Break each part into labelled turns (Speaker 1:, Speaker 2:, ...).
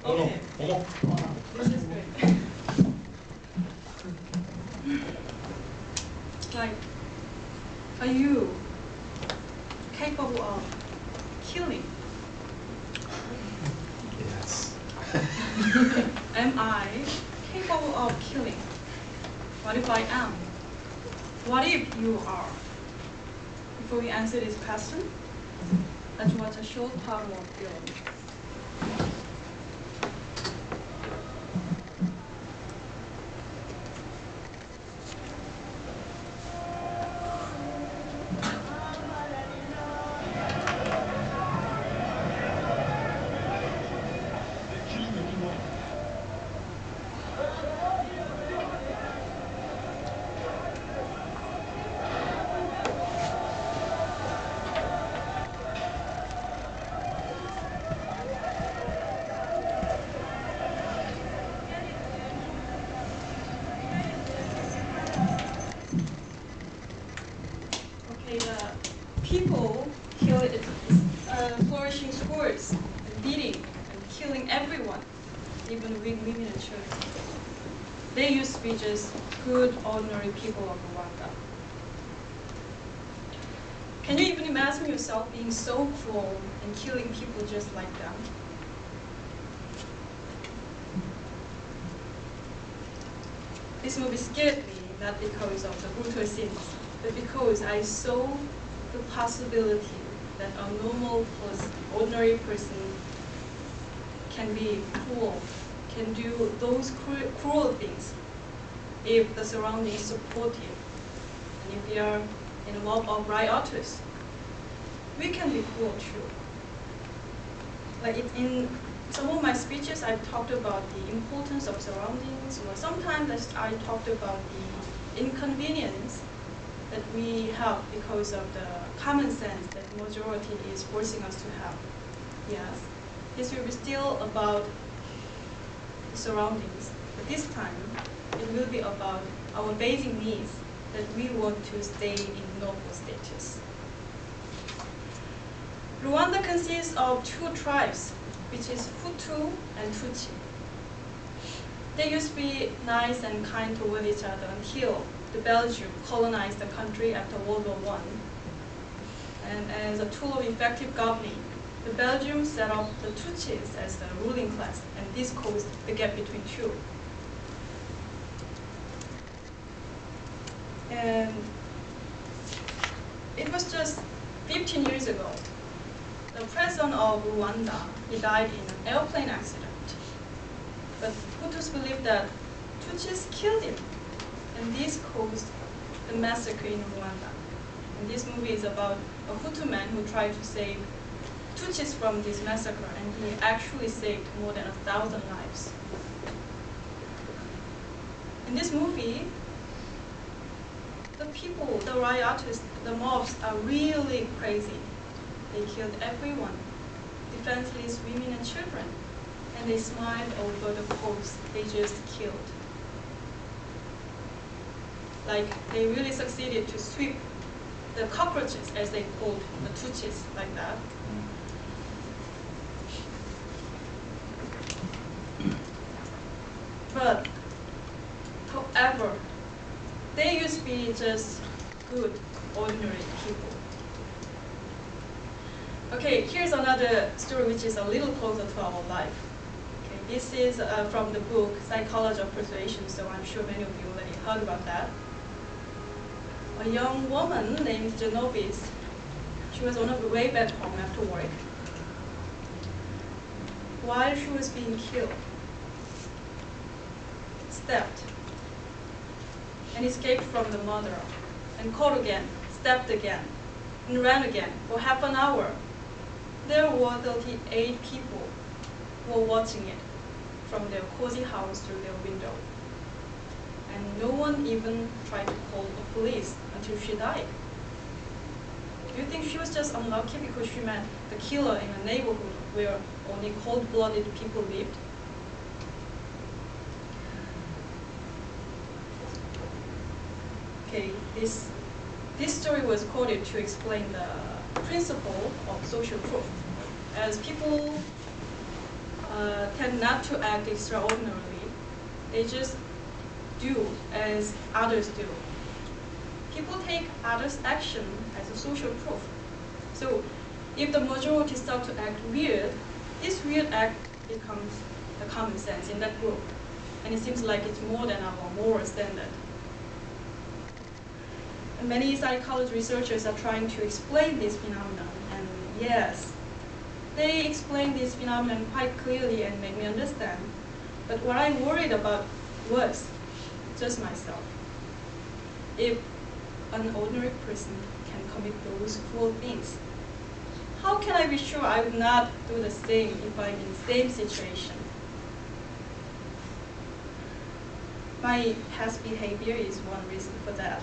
Speaker 1: Okay. This is great. Like, are you capable of killing?
Speaker 2: Yes.
Speaker 1: Am I capable of killing? What if I am? What if you are? Before we answer this question, let's watch a short part of film. Okay, the people kill it, flourishing sports, and beating and killing everyone, even women and children. They used to be just good, ordinary people of Rwanda. Can you even imagine yourself being so cruel and killing people just like them? This movie scared me, not because of the brutal scenes, but because I saw the possibility that a normal, ordinary person can be cruel, can do those cruel things if the surroundings support it, and if we are in a mob of rioters. We can be cruel too. Like in some of my speeches, I talked about the importance of surroundings, or sometimes I talked about the inconvenience that we have because of the common sense that the majority is forcing us to have. Yes, this will be still about the surroundings, but this time it will be about our basic needs that we want to stay in normal status. Rwanda consists of two tribes, which is Hutu and Tutsi. They used to be nice and kind toward each other until the Belgium colonized the country after World War I. And as a tool of effective governing, the Belgium set up the Tutsis as the ruling class, and this caused the gap between two. And it was just 15 years ago. The president of Rwanda, he died in an airplane accident. But Hutus believe that Tutsis killed him, and this caused the massacre in Rwanda. And this movie is about a Hutu man who tried to save Tutsis from this massacre, and he actually saved more than 1,000 lives. In this movie, the people, the rioters, the mobs are really crazy. They killed everyone, defenseless women and children, and they smiled over the corpse they just killed. Like, they really succeeded to sweep the cockroaches, as they called the Tutsis, like that. But, however, they used to be just good, ordinary people. Okay, here's another story which is a little closer to our life. Okay, this is from the book Psychology of Persuasion, so I'm sure many of you already heard about that. A young woman named Genovese, she was on her way back home after work. While she was being killed, stepped and escaped from the murderer, and caught again, stepped again, and ran again for half an hour. There were 38 people who were watching it from their cozy house through their window. And no one even tried to call the police until she died. Do you think she was just unlucky because she met the killer in a neighborhood where only cold-blooded people lived? Okay, this story was quoted to explain the principle of social proof. As people tend not to act extraordinarily. They just do as others do. People take others' action as a social proof. So if the majority start to act weird, this weird act becomes the common sense in that group. And it seems like it's more than our moral standard. And many psychology researchers are trying to explain this phenomenon. And yes, they explain this phenomenon quite clearly and make me understand. But what I worried about was just myself. If an ordinary person can commit those cruel things, how can I be sure I would not do the same if I'm in the same situation? My past behavior is one reason for that.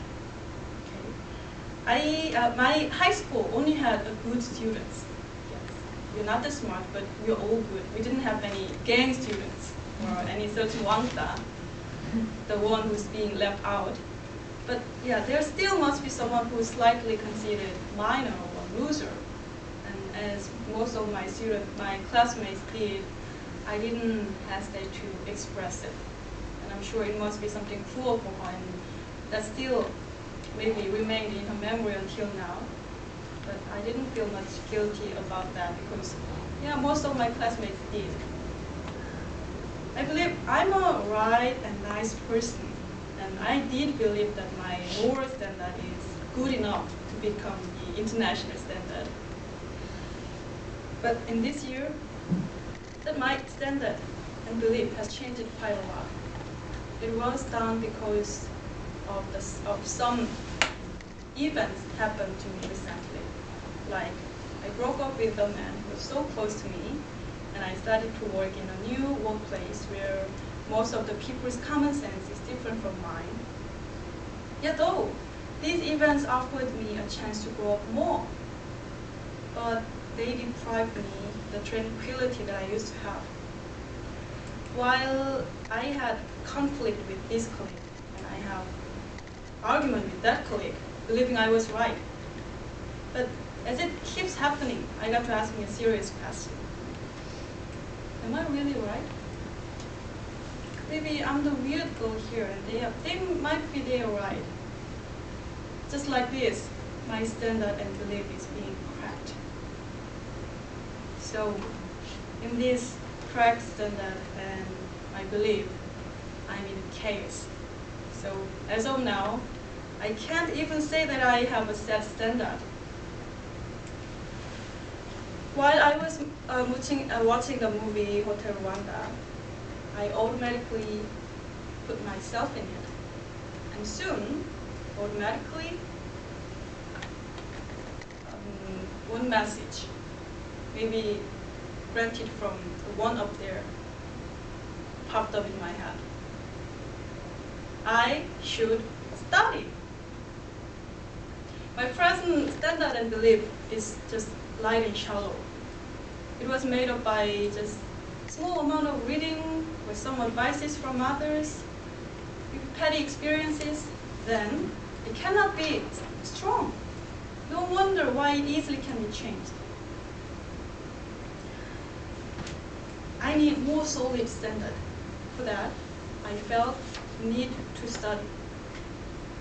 Speaker 1: My high school only had good students. Yes, we're not that smart, but we're all good. We didn't have any gang students or any such wangda, the one who's being left out. But yeah, there still must be someone who's slightly considered minor or loser. And as most of my classmates did, I didn't hesitate to express it. And I'm sure it must be something cruel for her, and that still maybe remained in her memory until now. But I didn't feel much guilty about that because, yeah, most of my classmates did. I believe I'm a right and nice person, and I did believe that my moral standard is good enough to become the international standard. But in this year, that my standard and belief has changed quite a lot. It was done because of some events happened to me recently. Like, I broke up with a man who was so close to me, and I started to work in a new workplace where most of the people's common sense is different from mine. Yet though, these events offered me a chance to grow up more, but they deprived me the tranquility that I used to have. While I had conflict with this colleague, and I have argument with that colleague, believing I was right. But as it keeps happening, I got to ask me a serious question. Am I really right? Maybe I'm the weird girl here, and they might be there right. Just like this, my standard and belief is being cracked. So, in this cracked standard and my belief, I'm in chaos. So, as of now, I can't even say that I have a set standard. While I was watching the movie Hotel Rwanda, I automatically put myself in it. And soon, automatically, one message, maybe granted from the one up there, popped up in my head. I should study. My present standard and belief is just light and shallow. It was made up by just small amount of reading with some advices from others, with petty experiences. Then it cannot be strong. No wonder why it easily can be changed. I need more solid standard. For that, I felt need to study.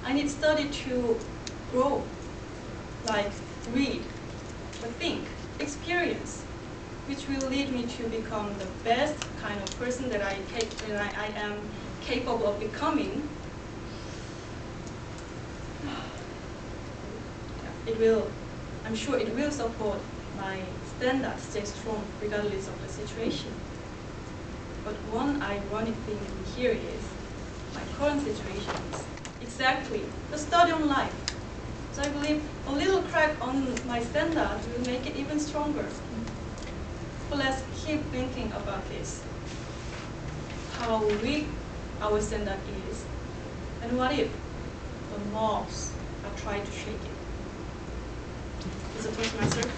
Speaker 1: I need study to grow, like read, but think, experience, which will lead me to become the best kind of person that I am capable of becoming. It will, I'm sure it will support my standard stay strong regardless of the situation. But one ironic thing in here is my current situation is exactly the study on life. So I believe a little crack on my standard will make it even stronger. But let's keep thinking about this. How weak our standard is, and what if the mobs are trying to shake it? Is the first answer?